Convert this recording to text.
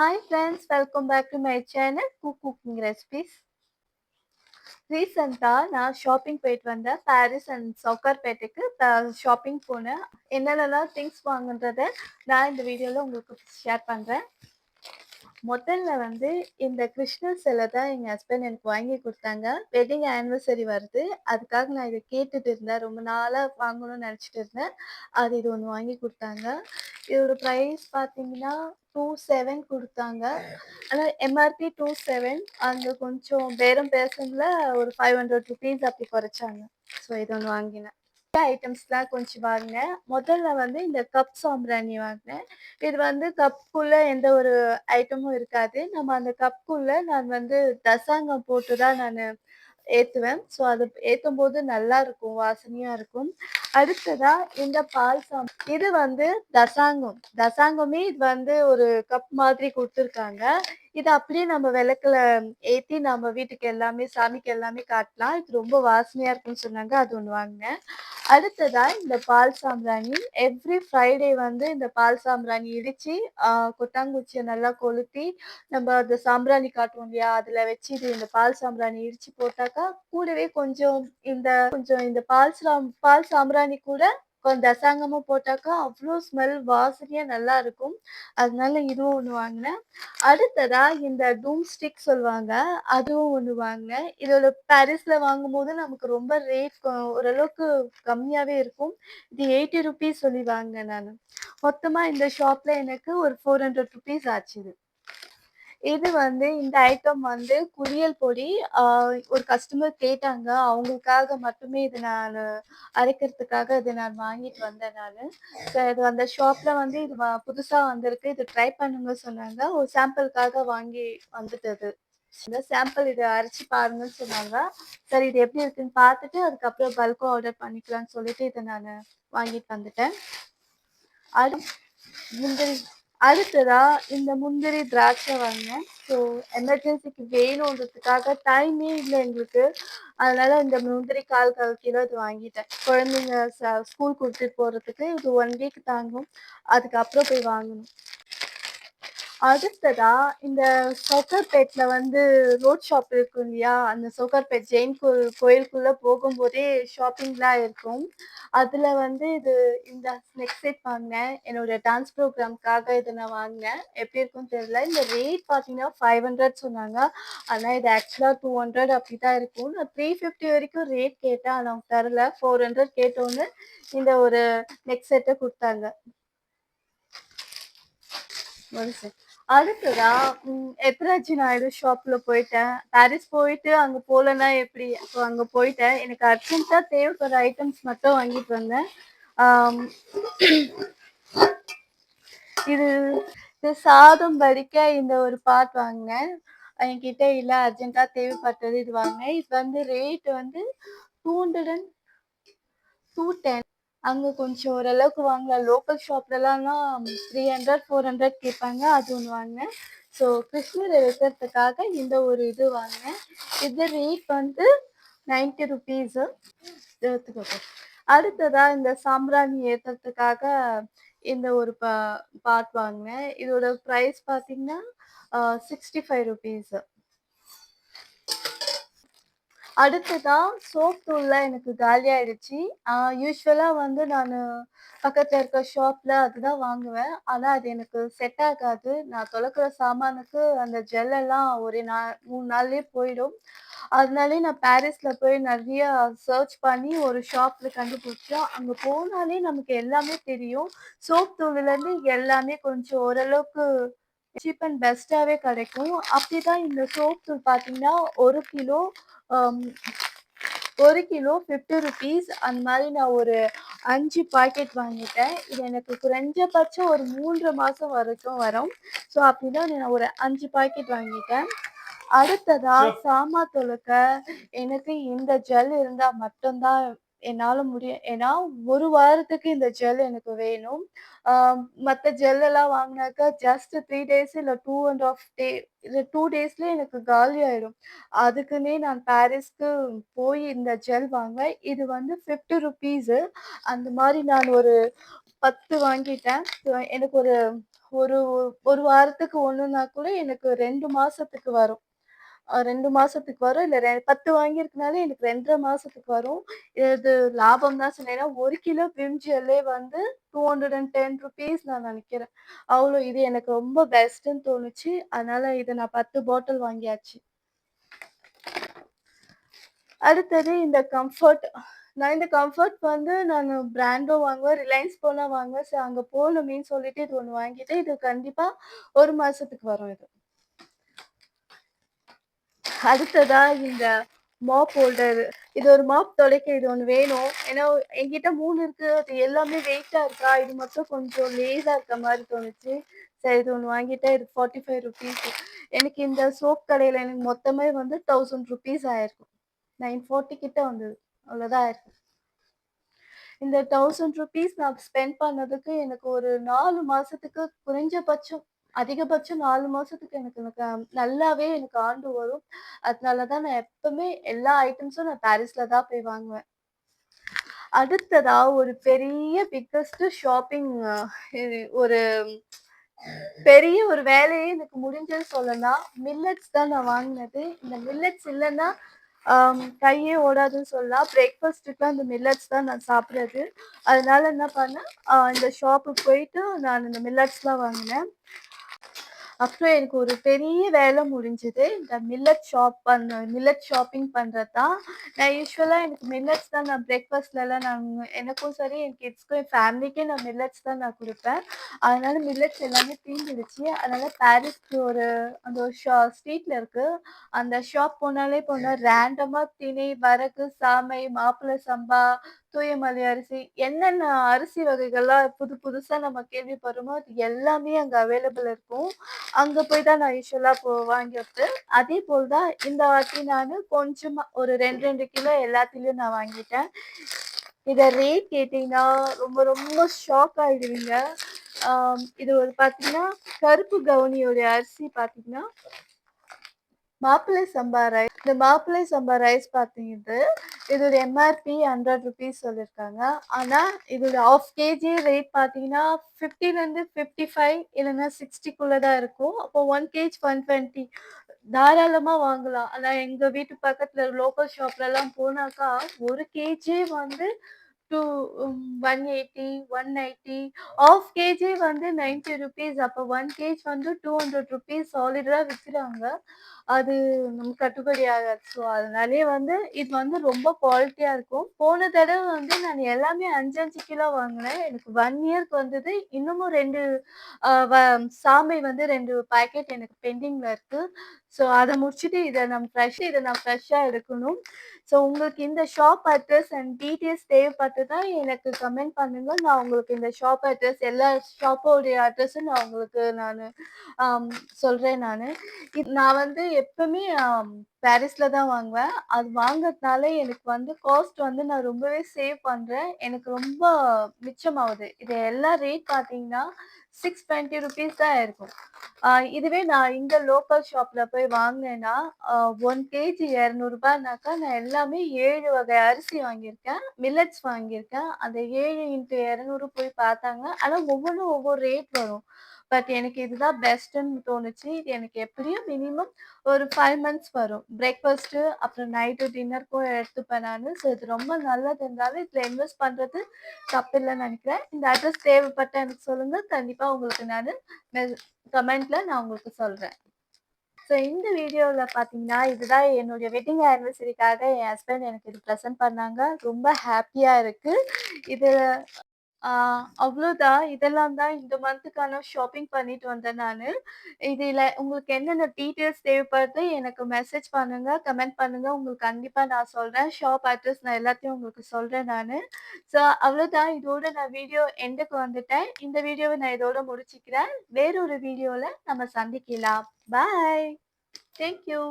Hi friends, welcome back to my channel Cooking Recipes. ரீசெண்டா நான் shopping போயிட்டு வந்தேன். பாரிஸ் அண்ட் சவுகார்பேட்டைக்கு ஷாப்பிங் போனேன். என்னென்னலாம் திங்ஸ் வாங்குன்றத நான் இந்த வீடியோல உங்களுக்கு ஷேர் பண்றேன். முதல்ல வந்து இந்த கிருஷ்ணர் சிலை தான் எங்க ஹஸ்பண்ட் எனக்கு வாங்கி குடுத்தாங்க. வெட்டிங் ஆனிவர்சரி வருது. அதுக்காக நான் இத கேட்டுட்டு இருந்தேன். ரொம்ப நாளா வாங்கணும்னு நெனச்சுட்டு இருந்தேன். இது ஒண்ணு வாங்கி குடுத்தாங்க. இதோட பிரைஸ் பார்த்தீங்கன்னா, 27 குடுத்தாங்க. ஆனா எம்ஆர்பி 27 அங்க கொஞ்சம் பேரம் பேசுனதுல ஒரு ₹500 அப்படி குறைச்சாங்க. ஸோ இது ஒண்ணு வாங்கினேன். ஐட்டம்ஸ்லாம் கொஞ்சம் வாங்கினேன். முதல்ல வந்து இந்த கப் சாம்பிராணி வாங்கினேன். இது வந்து கப்புக்குள்ள எந்த ஒரு ஐட்டமும் இருக்காது. நம்ம அந்த கப்புக்குள்ள நான் வந்து தசாங்கம் போட்டு தான் நானு ஏத்துவேன். ஸோ அது ஏத்தும்போது நல்லாருக்கும். வாசனையா இருக்கும். அடுத்ததா இந்த இது வந்து தசாங்கம். தசாங்கமே இது வந்து ஒரு கப் மாதிரி குடுத்துருக்காங்க. இத அப்படியே நம்ம விளக்குல ஏத்தி நம்ம வீட்டுக்கு எல்லாமே சாமிக்கு எல்லாமே காட்டலாம். இது ரொம்ப வாசனையா இருக்குன்னு சொன்னாங்க. அது ஒண்ணு வாங்கினேன். அடுத்ததா இந்த பால் சாம்பிராணி. எவ்ரி ஃப்ரைடே வந்து இந்த பால் சாம்பிராணி இடிச்சு, கொட்டாங்குச்சிய நல்லா கொளுத்தி, நம்ம அந்த சாம்பிராணி காட்டுவோம் இல்லையா? அதுல வச்சு இந்த பால் சாம்பிராணி இடிச்சு போட்டாக்கா, கூடவே கொஞ்சம் இந்த பால் சாம்பிராணி கூட கொஞ்சம் தசாங்கமும் போட்டாக்கா, அவ்ளோ ஸ்மெல் வாசனையா நல்லாருக்கும். அதனால இதுவும் ஒண்ணு வாங்கினேன். அடுத்ததா இந்த டூம் ஸ்டிக் சொல்லுவாங்க. அதுவும் ஒண்ணு வாங்கினேன். இதோட பாரிஸ்ல வாங்கும்போது நமக்கு ரொம்ப ரேட் ஓரளவுக்கு கம்மியாவே இருக்கும். இது ₹80 சொல்லி வாங்கினேன் நானு. மொத்தமா இந்த ஷாப்ல எனக்கு ஒரு ₹400 ஆச்சு இது. இது வந்து இந்த ஐட்டம் வந்து குளியல் பொடி. ஆ ஒரு கஸ்டமர் கேட்டாங்க. அவங்களுக்காக மட்டுமே இது நானு அரைக்கிறதுக்காக இத நான் வாங்கிட்டு வந்தேன் நானு. இது அந்த ஷாப்ல வந்து இது புதுசா வந்திருக்கு. இது ட்ரை பண்ணுங்க சொன்னாங்க. ஒரு சாம்பிளுக்காக வாங்கி வந்துட்டது. இந்த சாம்பிள் இத அரைச்சு பாருங்கன்னு சொன்னாங்க. சரி இது எப்படி இருக்குன்னு பார்த்துட்டு, அதுக்கப்புறம் பல்க்கா ஆர்டர் பண்ணிக்கலாம்னு சொல்லிட்டு இத நானு வாங்கிட்டு வந்துட்டேன். முந்திரி அடுத்ததா இந்த முந்திரி, திராட்சை வாங்கினேன். ஸோ எமர்ஜென்சிக்கு வேணுன்றதுக்காக டைமே இல்ல எங்களுக்கு. அதனால இந்த முந்திரி 1/4 கிலோ இது வாங்கிட்டேன். குழந்தைங்க ஸ்கூல் கூட்டிட்டு போறதுக்கு இது 1 வீக் தாங்கும். அதுக்கப்புறம் போய் வாங்கணும். அடுத்ததா இந்த சவுகார்பேட்ல வந்து ரோட் ஷாப் இருக்கும் இல்லையா? அந்த சவுகார்பேட் ஜெயின் கோயிலுக்குள்ள போகும்போதே ஷாப்பிங்லாம் இருக்கும். அதுல வந்து இந்த நெக் செட் வாங்கினேன். என்னோட டான்ஸ் ப்ரோகிராம்க்காக இத நான் வாங்கினேன். எப்படி இருக்கும்னு தெரியல. இந்த ரேட் பார்த்தீங்கன்னா 500 சொன்னாங்க. ஆனா இது ஆக்சுவலா 200 அப்படிதான் இருக்கும். நான் 350 வரைக்கும் ரேட் கேட்டேன். ஆனா அவங்க தரல. 400 கேட்டோனே இந்த ஒரு நெக் செட்ட குடுத்தாங்க. ஒரு செட். அடுத்ததா எத்ராஜி நாயுடு ஷாப்ல போயிட்டேன். பாரிஸ் போயிட்டு அங்க போலன்னா எப்படி? அப்போ அங்க போயிட்டேன். எனக்கு அர்ஜென்ட்டா தேவைப்படுற ஐட்டம்ஸ் மட்டும் வாங்கிட்டு வந்தேன். ஆம், இது இது சாதம் வடிக்க இந்த ஒரு பாட் வாங்கினேன். என்கிட்ட இல்ல அர்ஜென்ட்டா தேவைப்பட்டது இது வாங்கினேன். இது வந்து ரேட் வந்து 200 210. அங்க கொஞ்சம் ஓரளவுக்கு வாங்கலாம். லோக்கல் ஷாப்லலாம்னா 300, 400 கேட்பாங்க. அது ஒண்ணு வாங்கினேன். ஸோ கிருஷ்ணர வைக்கிறதுக்காக இந்த ஒரு இது வாங்கினேன். இது ரேட் வந்து ₹90. எடுத்துக்கோங்க. அடுத்ததா இந்த சாம்பிராணி ஏத்துறதுக்காக இந்த ஒரு பாட் வாங்கினேன். இதோட பிரைஸ் பார்த்தீங்கன்னா, ₹65. அடுத்ததா சோப் தூள்லாம் எனக்கு காலி ஆயிடுச்சு. யூசுவலா வந்து நானு பக்கத்துல இருக்க ஷாப்ல அதுதான் வாங்குவேன். ஆனா அது எனக்கு செட் ஆகாது. நான் தொலக்குற சாமானுக்கு அந்த ஜெல் எல்லாம் ஒரு 3 நாள்லயே போயிடும். அதனாலயே நான் பாரிஸ்ல போய் நெறைய சர்ச் பண்ணி ஒரு ஷாப்ல கண்டுபிடிச்சேன். அங்க போனாலே நமக்கு எல்லாமே தெரியும். சோப் தூள்லேருந்து எல்லாமே கொஞ்சம் ஓரளவுக்கு சீப் அண்ட் பெஸ்ட்டாவே கிடைக்கும். அப்படிதான் இந்த சோப் தூள் பார்த்தீங்கன்னா, 1 கிலோ அம் 1 கிலோ ₹50. அந்த மாரி நான் ஒரு 5 பாக்கெட் வாங்கிட்டேன். இது எனக்கு குறைஞ்சபட்சம் ஒரு 3 மாசம் வரைக்கும் வரும். ஸோ அப்படின்னா நான் ஒரு 5 பாக்கெட் வாங்கிட்டேன். அடுத்ததா சாமான் தொலக்க எனக்கு இந்த ஜெல் இருந்தா மட்டும் தான் என்னால முடியும். ஏன்னா, 1 வாரத்துக்கு இந்த ஜெல் எனக்கு வேணும். ஆ மத்த ஜெல் எல்லாம் வாங்குனாக்கா ஜஸ்ட் 3 டேஸ் இல்ல 2 1/2 டே இல்ல 2 டேஸ்லயே எனக்கு காலி ஆயிடும். அதுக்குன்னே நான் பாரிஸ்க்கு போய் இந்த ஜெல் வாங்குவேன். இது வந்து ₹50. அந்த மாரி நான் ஒரு 10 வாங்கிட்டேன். எனக்கு ஒரு ஒரு 1 வாரத்துக்கு ஒண்ணுன்னா கூட எனக்கு 2 மாசத்துக்கு வரும். 2 மாசத்துக்கு வரும். இல்ல 10 வாங்கியிருக்கனால எனக்கு 2 1/2 மாசத்துக்கு வரும். இது லாபம் தான் சொன்னேன். ஏன்னா 1 கிலோ பிரிஞ்சியலே வந்து ₹210 நான் நெனைக்கிறேன். இது எனக்கு ரொம்ப பெஸ்ட்டுன்னு தோணுச்சு. அதனால இத நான் 10 பாட்டில் வாங்கியாச்சு. அடுத்தது இந்த கம்ஃபர்ட். நான் இந்த கம்ஃபர்ட் வந்து நானு பிராண்டும் வாங்குவேன். ரிலையன்ஸ் போனா வாங்குவேன். சரி அங்க போணுமேன்னு சொல்லிட்டு இது ஒண்ணு வாங்கிட்டேன். இது கண்டிப்பா 1 மாசத்துக்கு வரும் இது. அடுத்ததா இந்த மாப் ஹோல்டர். இது ஒரு மாப் துடைக்க இது ஒண்ணு வேணும். ஏன்னா என்கிட்ட 3 இருக்கு. அது எல்லாமே வெயிட்டா இருக்கா, இது மட்டும் கொஞ்சம் லேசா இருக்க மாரி தோணுச்சு. சரி இது ஒண்ணு வாங்கிட்டேன். இது ₹45. எனக்கு இந்த சோப் கடையில எனக்கு மொத்தமே வந்து ₹1000 ஆயிருக்கும். 940 கிட்ட வந்தது. அவ்வளோதான் ஆயிருக்கு. இந்த ₹1000 நான் ஸ்பெண்ட் பண்ணதுக்கு எனக்கு ஒரு 4 மாசத்துக்கு குறைஞ்சபட்சம் அதிகபட்சம் 4 மாசத்துக்கு எனக்கு எனக்கு நல்லாவே எனக்கு ஆண்டு வரும். அதனால தான் நான் எப்பவுமே எல்லா ஐட்டம்ஸும் நான் பாரிஸ்ல தான் போய் வாங்குவேன். அடுத்ததா ஒரு பெரிய பிக்கஸ்ட் ஷாப்பிங் ஒரு பெரிய ஒரு வேலையே எனக்கு முடிஞ்சது சொல்லலாம். மில்லட்ஸ் தான் நான் வாங்குனது. இந்த மில்லட்ஸ் இல்லன்னா கையே ஓடாதுன்னு சொல்லலாம். பிரேக்ஃபாஸ்ட்டுக்குலாம் இந்த மில்லட்ஸ் தான் நான் சாப்பிடுறது. அதனால என்ன பண்ணேன், இந்த ஷாப்புக்கு போயிட்டு நான் இந்த மில்லட்ஸ்லாம் வாங்குனேன். அப்புறம் எனக்கு ஒரு பெரிய வேலை முடிஞ்சது. இந்த மில்லட் ஷாப்பிங் பண்றது தான். நான் யூசுவலா எனக்கு மில்லட்ஸ் தான் நான் பிரேக்ஃபாஸ்ட்லலாம் எனக்கும் சரி, என் கிட்ஸ்க்கும், என் ஃபேமிலிக்கே நான் மில்லட்ஸ் தான் நான் குடுப்பேன். அதனால மில்லட்ஸ் எல்லாமே தீர்ந்துடுச்சு. அதனால பாரிஸ்க்கு அந்த ஒரு ஸ்ட்ரீட்ல இருக்கு. அந்த ஷாப் போனாலே ரேண்டமா திணை, வரகு, சாமை, மாப்பிள சம்பா, தூயமல்லி அரிசி என்னென்ன அரிசி வகைகள்லாம் புதுசா நம்ம கேள்விப்படுறோமோ, அது எல்லாமே அங்க அவைலபிள் இருக்கும். அங்க போய் தான் நான் யூசுவலா வாங்கி வைப்பேன். அதே போல தான் இந்த வாட்டி நானு கொஞ்சமா ஒரு 2, 2 கிலோ எல்லாத்துலயும் நான் வாங்கிட்டேன். இத ரேட் கேட்டீங்கன்னா, ரொம்ப ரொம்ப ஷாக் ஆயிடுவீங்க. இது ஒரு பார்த்தீங்கன்னா, கருப்பு கவுனியோட அரிசி பார்த்தீங்கன்னா, மாப்பிள்ளை சம்பா ரைஸ். இந்த மாப்பிள்ளை சம்பா ரைஸ் பார்த்தீங்கன்னா, இதோட எம்ஆர்பி ₹100 சொல்லியிருக்காங்க. ஆனா, இதோட 1/2 கேஜி ரேட் பார்த்தீங்கன்னா, 50லேருந்து 55 இல்லன்னா 60க்குள்ள தான் இருக்கும். அப்போ 1 கேஜ் 120 தாராளமா வாங்கலாம். ஆனா, எங்க வீட்டு பக்கத்துல லோக்கல் ஷாப்லலாம் போனாக்கா, 1 கேஜியே வந்து டூ 180, 190 1/2 கேஜி வந்து ₹90. அப்போ 1 கேஜ் வந்து ₹200 சாலிடா விக்கிறாங்க. அது நமக்கு கட்டுப்படி ஆகாது. ஸோ, அதனாலயே வந்து இது வந்து ரொம்ப குவாலிட்டியா இருக்கும். போன தடவ வந்து நான் எல்லாமே 5, 5 கிலோ வாங்குனேன். எனக்கு 1 இயர்க்கு வந்தது. இன்னமும் 2 அ வ சாமை வந்து 2 பாக்கெட் எனக்கு பெண்டிங்ல இருக்கு. ஸோ, அத முடிச்சுட்டு இத நான் ஃப்ரெஷ்ஷா எடுக்கணும். ஸோ, உங்களுக்கு இந்த ஷாப் அட்ரஸ் அண்ட் டீட்டெயில்ஸ் தேவைப்பட்டதா எனக்கு கமெண்ட் பண்ணுங்க. நான் உங்களுக்கு இந்த ஷாப் அட்ரஸ் எல்லா ஷாப்போடைய அட்ரஸும் நானு ஆம் சொல்றேன் நானு. நான் வந்து எப்பவுமே பாரிஸ்ல தான் வாங்குவேன். அது வாங்குறதுனால எனக்கு வந்து காஸ்ட் வந்து நான் ரொம்பவே சேவ் பண்றேன். எனக்கு ரொம்ப மிச்சமாவுது. இது எல்லா ரேட் பார்த்தீங்கன்னா, ₹620 தான் இருக்கும். இதுவே நான் இங்க லோக்கல் ஷாப்ல போய் வாங்குனேன்னா, 1 கேஜி ₹200னாக்கா நான் எல்லாமே 7 வகை அரிசி வாங்கியிருக்கேன். மில்லட்ஸ் வாங்கியிருக்கேன். அந்த 7 இன்டு 200 போய் பார்த்தாங்க. ஆனா ஒவ்வொன்னும் ஒவ்வொரு ரேட் வரும். பட் எனக்கு இதுதான் பெஸ்ட்டுன்னு தோணுச்சு. இது எனக்கு எப்படியும் மினிமம் ஒரு 5 மந்த்ஸ் வரும். பிரேக்ஃபாஸ்ட்டு, அப்புறம் நைட்டு டின்னருக்கும் எடுத்துப்பேன் நானு. ஸோ இது ரொம்ப நல்லதுனால இதுல இன்வெஸ்ட் பண்றது தப்பில்லன்னு நெனைக்கிறேன். இந்த அட்ரஸ் தேவைப்பட்டா எனக்கு சொல்லுங்க. கண்டிப்பா உங்களுக்கு நானு கமெண்ட்ல நான் உங்களுக்கு சொல்றேன். ஸோ இந்த வீடியோல பார்த்தீங்கன்னா, இதுதான் என்னுடைய வெட்டிங் ஆனிவர்சரிக்காக என் ஹஸ்பண்ட் எனக்கு இது பிரசன்ட் பண்ணாங்க. ரொம்ப ஹேப்பியா இருக்கு. இது ஆ அவ்ளோதான். இதெல்லாம் தான் இந்த மந்த்துக்கான ஷாப்பிங் பண்ணிட்டு வந்தேன் நானு. இதுல உங்களுக்கு என்னென்ன டீட்டெயில்ஸ் தேவைப்படுது எனக்கு மெசேஜ் பண்ணுங்க, கமெண்ட் பண்ணுங்க. உங்களுக்கு கண்டிப்பா நான் சொல்றேன். ஷாப் அட்ரஸ் நான் எல்லாத்தையும் உங்களுக்கு சொல்றேன் நானு. ஸோ அவ்ளோதான். இதோட நான் வீடியோ எண்டுக்கு வந்துட்டேன். இந்த வீடியோவ நான் இதோட முடிச்சுக்கிறேன். வேறொரு வீடியோல நம்ம சந்திக்கலாம். பாய். Thank you.